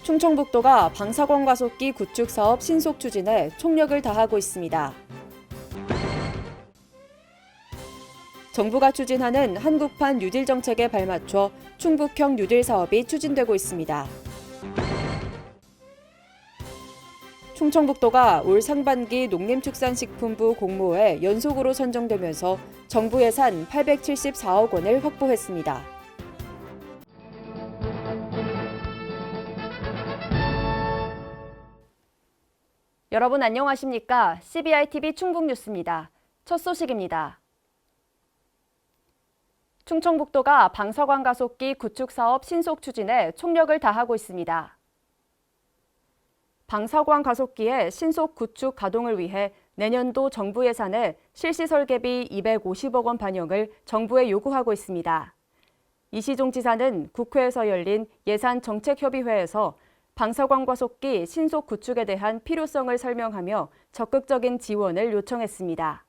충청북도가 방사광 가속기 구축 사업 신속 추진에 총력을 다하고 있습니다. 정부가 추진하는 한국판 뉴딜 정책에 발맞춰 충북형 뉴딜 사업이 추진되고 있습니다. 충청북도가 올 상반기 농림축산식품부 공모에 연속으로 선정되면서 정부 예산 874억 원을 확보했습니다. 여러분 안녕하십니까? CBI-TV 충북뉴스입니다. 첫 소식입니다. 충청북도가 방사광 가속기 구축 사업 신속 추진에 총력을 다하고 있습니다. 방사광 가속기의 신속 구축 가동을 위해 내년도 정부 예산에 실시 설계비 250억 원 반영을 정부에 요구하고 있습니다. 이시종 지사는 국회에서 열린 예산정책협의회에서 방사광 가속기 신속 구축에 대한 필요성을 설명하며 적극적인 지원을 요청했습니다.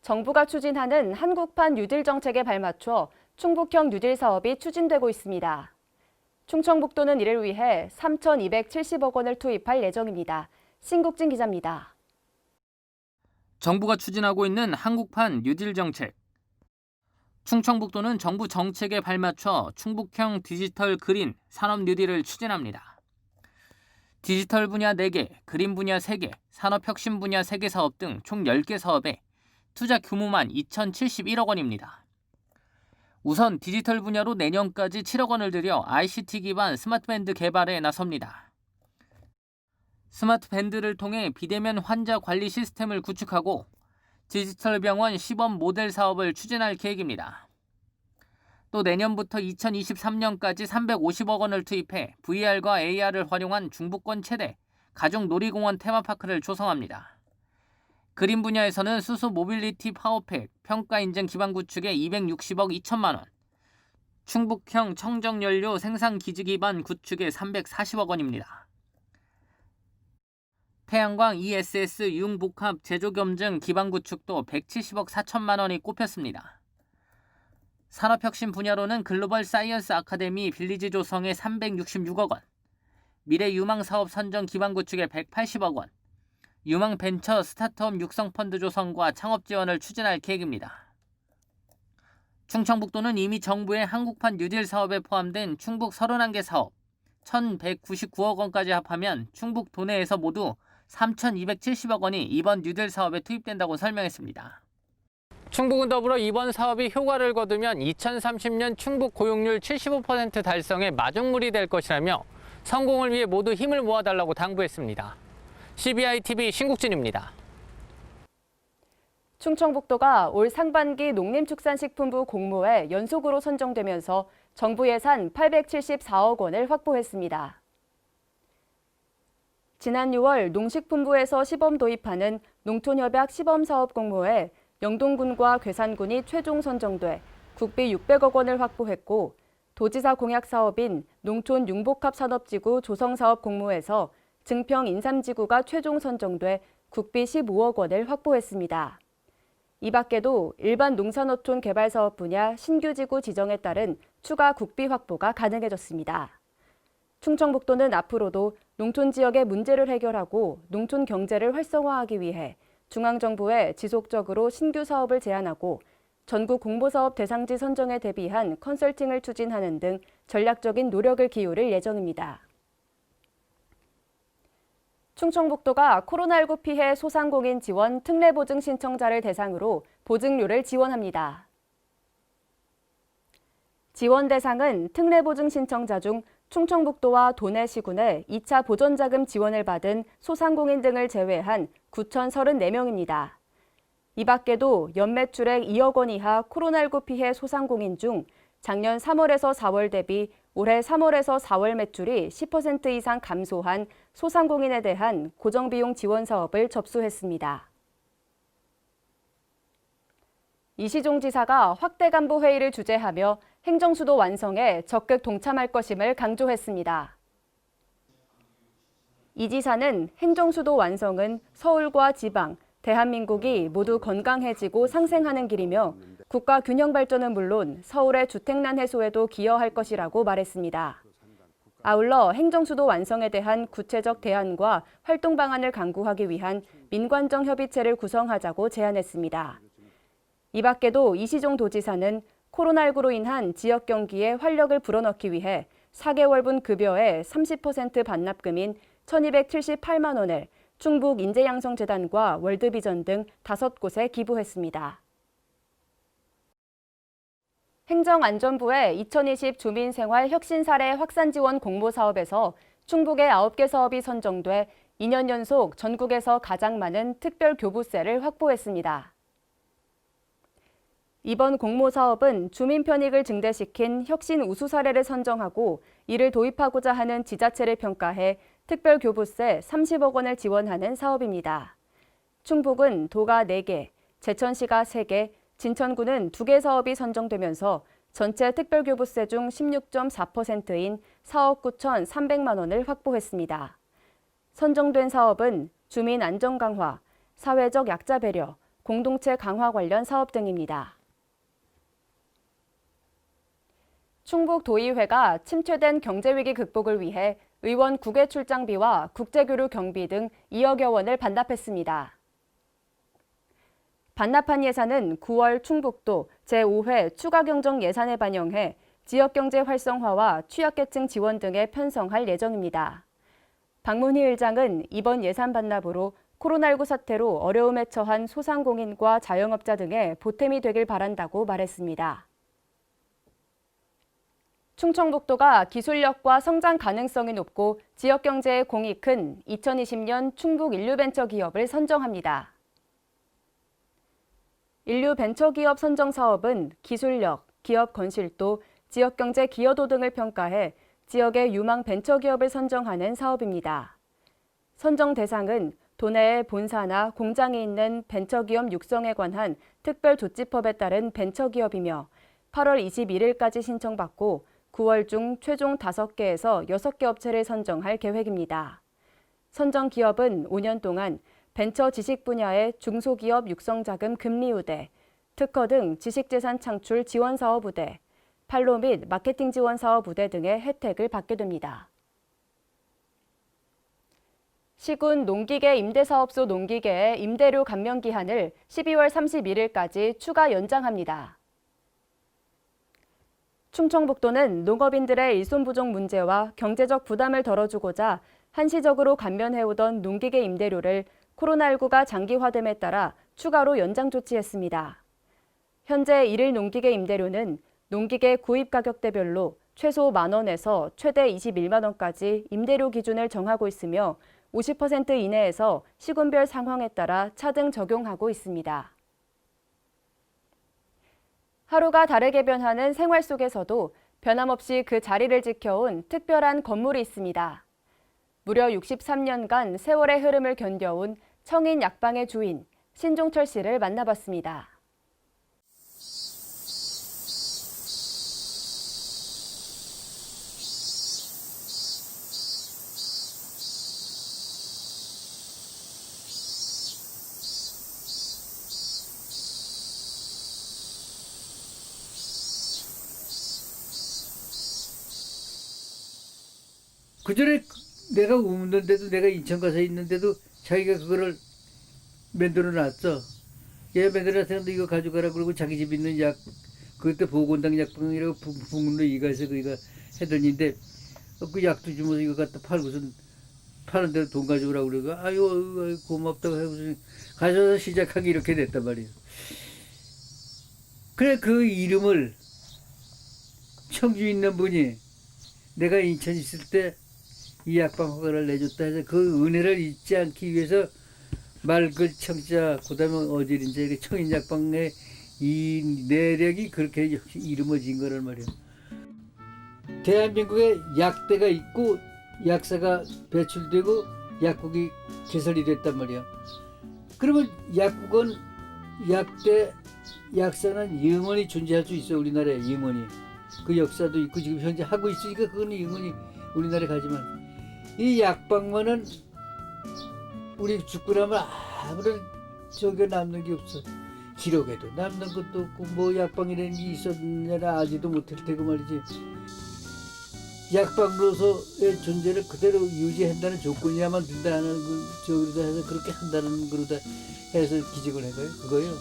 정부가 추진하는 한국판 뉴딜 정책에 발맞춰 충북형 뉴딜 사업이 추진되고 있습니다. 충청북도는 이를 위해 3,270억 원을 투입할 예정입니다. 신국진 기자입니다. 정부가 추진하고 있는 한국판 뉴딜 정책. 충청북도는 정부 정책에 발맞춰 충북형 디지털 그린 산업 뉴딜을 추진합니다. 디지털 분야 4개, 그린 분야 3개, 산업혁신 분야 3개 사업 등 총 10개 사업에 투자 규모만 2,071억 원입니다. 우선 디지털 분야로 내년까지 7억 원을 들여 ICT 기반 스마트밴드 개발에 나섭니다. 스마트밴드를 통해 비대면 환자 관리 시스템을 구축하고 디지털 병원 시범 모델 사업을 추진할 계획입니다. 또 내년부터 2023년까지 350억 원을 투입해 VR과 AR을 활용한 중부권 최대 가족 놀이공원 테마파크를 조성합니다. 그린 분야에서는 수소 모빌리티 파워팩 평가 인증 기반 구축에 260억 2천만 원, 충북형 청정연료 생산 기지 기반 구축에 340억 원입니다. 태양광 ESS 융복합 제조겸증 기반 구축도 170억 4천만 원이 꼽혔습니다. 산업혁신 분야로는 글로벌 사이언스 아카데미 빌리지 조성에 366억 원, 미래유망사업 선정 기반 구축에 180억 원, 유망벤처 스타트업 육성펀드 조성과 창업 지원을 추진할 계획입니다. 충청북도는 이미 정부의 한국판 뉴딜 사업에 포함된 충북 31개 사업 1,199억 원까지 합하면 충북 도내에서 모두 3,270억 원이 이번 뉴딜 사업에 투입된다고 설명했습니다. 충북은 더불어 이번 사업이 효과를 거두면 2030년 충북 고용률 75% 달성의 마중물이 될 것이라며 성공을 위해 모두 힘을 모아달라고 당부했습니다. CBI-TV 신국진입니다. 충청북도가 올 상반기 농림축산식품부 공모에 연속으로 선정되면서 정부 예산 874억 원을 확보했습니다. 지난 6월 농식품부에서 시범 도입하는 농촌협약 시범사업 공모에 영동군과 괴산군이 최종 선정돼 국비 600억 원을 확보했고 도지사 공약 사업인 농촌 융복합산업지구 조성사업 공모에서 증평 인삼지구가 최종 선정돼 국비 15억 원을 확보했습니다. 이 밖에도 일반 농산어촌 개발사업 분야 신규지구 지정에 따른 추가 국비 확보가 가능해졌습니다. 충청북도는 앞으로도 농촌 지역의 문제를 해결하고 농촌 경제를 활성화하기 위해 중앙정부에 지속적으로 신규 사업을 제안하고 전국 공모사업 대상지 선정에 대비한 컨설팅을 추진하는 등 전략적인 노력을 기울일 예정입니다. 충청북도가 코로나19 피해 소상공인 지원 특례보증 신청자를 대상으로 보증료를 지원합니다. 지원 대상은 특례보증 신청자 중 충청북도와 도내시군의 2차 보전자금 지원을 받은 소상공인 등을 제외한 9,034명입니다. 이 밖에도 연매출액 2억 원 이하 코로나19 피해 소상공인 중 작년 3월에서 4월 대비 올해 3월에서 4월 매출이 10% 이상 감소한 소상공인에 대한 고정비용 지원 사업을 접수했습니다. 이시종 지사가 확대 간부 회의를 주재하며 행정수도 완성에 적극 동참할 것임을 강조했습니다. 이 지사는 행정수도 완성은 서울과 지방, 대한민국이 모두 건강해지고 상생하는 길이며 국가 균형 발전은 물론 서울의 주택난 해소에도 기여할 것이라고 말했습니다. 아울러 행정수도 완성에 대한 구체적 대안과 활동 방안을 강구하기 위한 민관정 협의체를 구성하자고 제안했습니다. 이 밖에도 이시종 도지사는 코로나19로 인한 지역 경기에 활력을 불어넣기 위해 4개월분 급여의 30% 반납금인 1,278만 원을 충북 인재양성재단과 월드비전 등 5곳에 기부했습니다. 행정안전부의 2020 주민생활 혁신사례 확산지원 공모사업에서 충북의 9개 사업이 선정돼 2년 연속 전국에서 가장 많은 특별교부세를 확보했습니다. 이번 공모사업은 주민 편익을 증대시킨 혁신 우수 사례를 선정하고 이를 도입하고자 하는 지자체를 평가해 특별교부세 30억 원을 지원하는 사업입니다. 충북은 도가 4개, 제천시가 3개, 진천구는 2개 사업이 선정되면서 전체 특별교부세 중 16.4%인 4억 9,300만 원을 확보했습니다. 선정된 사업은 주민 안전 강화, 사회적 약자 배려, 공동체 강화 관련 사업 등입니다. 충북도의회가 침체된 경제위기 극복을 위해 의원 국외 출장비와 국제교류 경비 등 2억여 원을 반납했습니다. 반납한 예산은 9월 충북도 제5회 추가경정 예산에 반영해 지역경제 활성화와 취약계층 지원 등에 편성할 예정입니다. 박문희 의장은 이번 예산 반납으로 코로나19 사태로 어려움에 처한 소상공인과 자영업자 등의 보탬이 되길 바란다고 말했습니다. 충청북도가 기술력과 성장 가능성이 높고 지역경제에 공이 큰 2020년 충북 인류벤처기업을 선정합니다. 인류벤처기업 선정 사업은 기술력, 기업 건실도, 지역경제 기여도 등을 평가해 지역의 유망 벤처기업을 선정하는 사업입니다. 선정 대상은 도내에 본사나 공장이 있는 벤처기업 육성에 관한 특별조치법에 따른 벤처기업이며 8월 21일까지 신청받고 9월 중 최종 5개에서 6개 업체를 선정할 계획입니다. 선정 기업은 5년 동안 벤처 지식 분야의 중소기업 육성자금 금리 우대, 특허 등 지식재산 창출 지원 사업 우대, 판로 및 마케팅 지원 사업 우대 등의 혜택을 받게 됩니다. 시군 농기계 임대사업소 농기계의 임대료 감면 기한을 12월 31일까지 추가 연장합니다. 충청북도는 농업인들의 일손 부족 문제와 경제적 부담을 덜어주고자 한시적으로 감면해오던 농기계 임대료를 코로나19가 장기화됨에 따라 추가로 연장 조치했습니다. 현재 1일 농기계 임대료는 농기계 구입 가격대별로 최소 만원에서 최대 21만 원까지 임대료 기준을 정하고 있으며 50% 이내에서 시군별 상황에 따라 차등 적용하고 있습니다. 하루가 다르게 변하는 생활 속에서도 변함없이 그 자리를 지켜온 특별한 건물이 있습니다. 무려 63년간 세월의 흐름을 견뎌온 청인 약방의 주인 신종철 씨를 만나봤습니다. 그전에 내가 웃는데도 내가 인천 가서 있는데도 자기가 그거를 만들어 놨어. 얘 만들어 놨는데 이거 가져가라 그러고 자기 집 있는 약 그때 보건당 약방이라고 북문로 이가서 그이가 해더니인데 그 약도 주면서 이거 갖다 팔고선 파는 대로 돈 가져오라고 그러고 아유 고맙다고 하고서 가져서 시작하기 이렇게 됐단 말이에요. 그래 그 이름을 청주 있는 분이 내가 인천 있을 때 이 약방 허가를 내줬다 해서 그 은혜를 잊지 않기 위해서 말글 청자 그다음에 어디든지 청인 약방의 이 내력이 그렇게 이름을 지은 거란 말이에요. 대한민국에 약대가 있고 약사가 배출되고 약국이 개설이 됐단 말이야. 그러면 약국은 약대 약사는 영원히 존재할 수 있어. 우리나라에 영원히 그 역사도 있고 지금 현재 하고 있으니까 그거는 영원히 우리나라에 가지만 이 약방만은 우리 죽고 나면 아무런 저게 남는 게 없어. 기록에도 남는 것도 없고 뭐 약방이라는 게 있었느냐 알지도 못할 테고 말이지. 약방으로서의 존재를 그대로 유지한다는 조건이야만 된다는 저기다 해서 그렇게 한다는 거로다 해서 기증을 한 거예요. 그거요.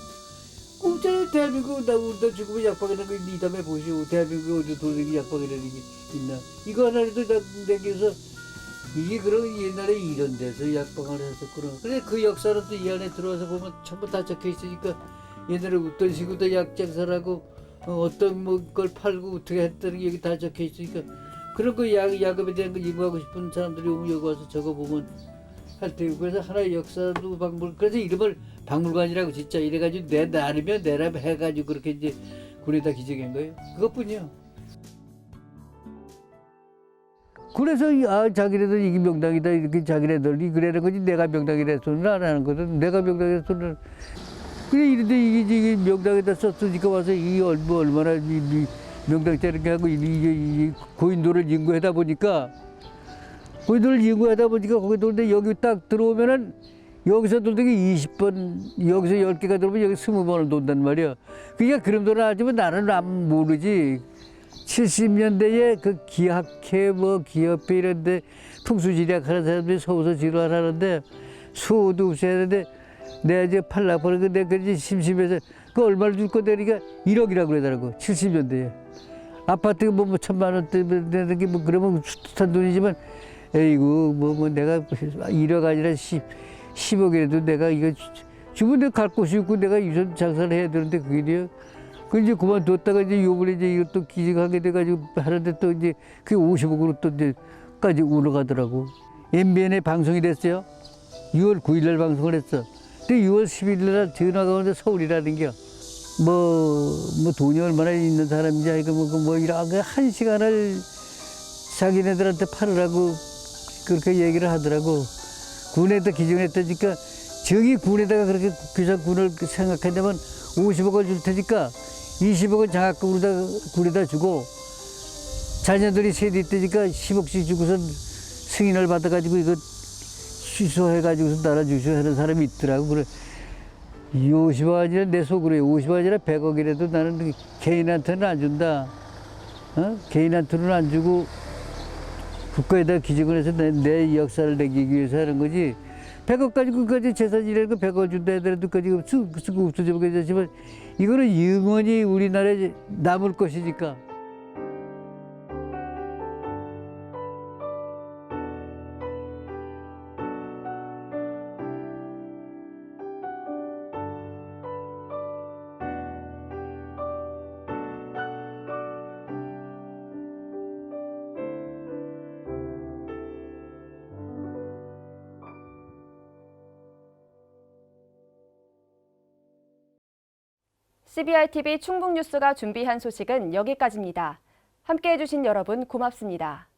공짜로 대한민국 우리도 죽으면 약방이라는 거 이 다음에 보시오. 대한민국 어디 돌리기 약방이라는 게 있나? 이거 하나라도 남겨서 이게 그런 옛날에 이런 데서 약방을 했었구나. 근데 그 역사는 또 이 안에 들어와서 보면 전부 다 적혀 있으니까 옛날에 어떤 식으로 약 장사라고 어떤 뭐 걸 팔고 어떻게 했다는 게 여기 다 적혀 있으니까 그런 거 야금에 대한 거 연구하고 싶은 사람들이 오면 여기 와서 적어보면 할 테고 그래서 하나의 역사도 박물관 그래서 이름을 박물관이라고 진짜 이래가지고 내 나름이면 내람 해가지고 그렇게 이제 군에다 기증한 거예요. 그것뿐이요. 그래서 자기네들 이게 명당이다 이렇게 자기네들이 그래는 거지 내가 명당이라 소리는 안 하는 거든 내가 명당이라 소리는 그래 이런데 이게 명당에다 썼으니까 와서 이 얼마나 이 명당짜리 하고 이 고인돌을 연구하다 보니까 거기도 근데 여기 딱 들어오면은 여기서 돌던 게 20번 여기서 10개가 들어오면 여기 20번을 돈단 말이야. 그러니까 그런 돈을 하지만 나는 안 모르지. 70년대에 그 기학회 기업회 이런데 풍수지리학 하는 사람들이 서울서 지루하는데 수호도 없어야 하는데 내가 이제 팔라고 그러는데 그런지 심심해서 그 얼마를 줄 건데 그러니까 1억이라고 그러더라고 70년대에 아파트가 뭐 1,000만 원대 되는 게 뭐 그러면 숱한 돈이지만 에이구 뭐 내가 1억 아니라 10억이라도 내가 이거 주면 내가 갈 곳이 있고 내가 유전 장사를 해야 되는데 그게 돼요. 그 이제 그만뒀다가 이제 요번에 이제 이것도 기증하게 돼가지고 하는데 또 이제 그게 50억으로 또 이제까지 올라가더라고. MBN에 방송이 됐어요. 6월 9일 날 방송을 했어. 근데 6월 11일 날 전화가 오는데 서울이라는 게 뭐 돈이 얼마나 있는 사람인지 아이고 뭐 이렇게 1시간을 자기네들한테 팔으라고 그렇게 얘기를 하더라고. 군에다 기증했다니까 저기 군에다가 그렇게 군을 생각한다면 50억을 줄 테니까 20억은 장학금으로 군에다 주고 자녀들이 세대 있다니까 10억씩 주고선 승인을 받아가지고 이거 취소해가지고서 날아주시오 하는 사람이 있더라고. 그래. 50억 아니라 내 속으로 50억 아니라 100억이라도 나는 개인한테는 안 준다. 개인한테는 안 주고 국가에다 기증을 해서 내 역사를 남기기 위해서 하는 거지. 100억 가지고 그까지 재산이라는 거 100억 준다 하더라도 쓰고 없어지면 괜찮지만 이거는 영원히 우리나라에 남을 것이니까. CBR TV 충북뉴스가 준비한 소식은 여기까지입니다. 함께해 주신 여러분 고맙습니다.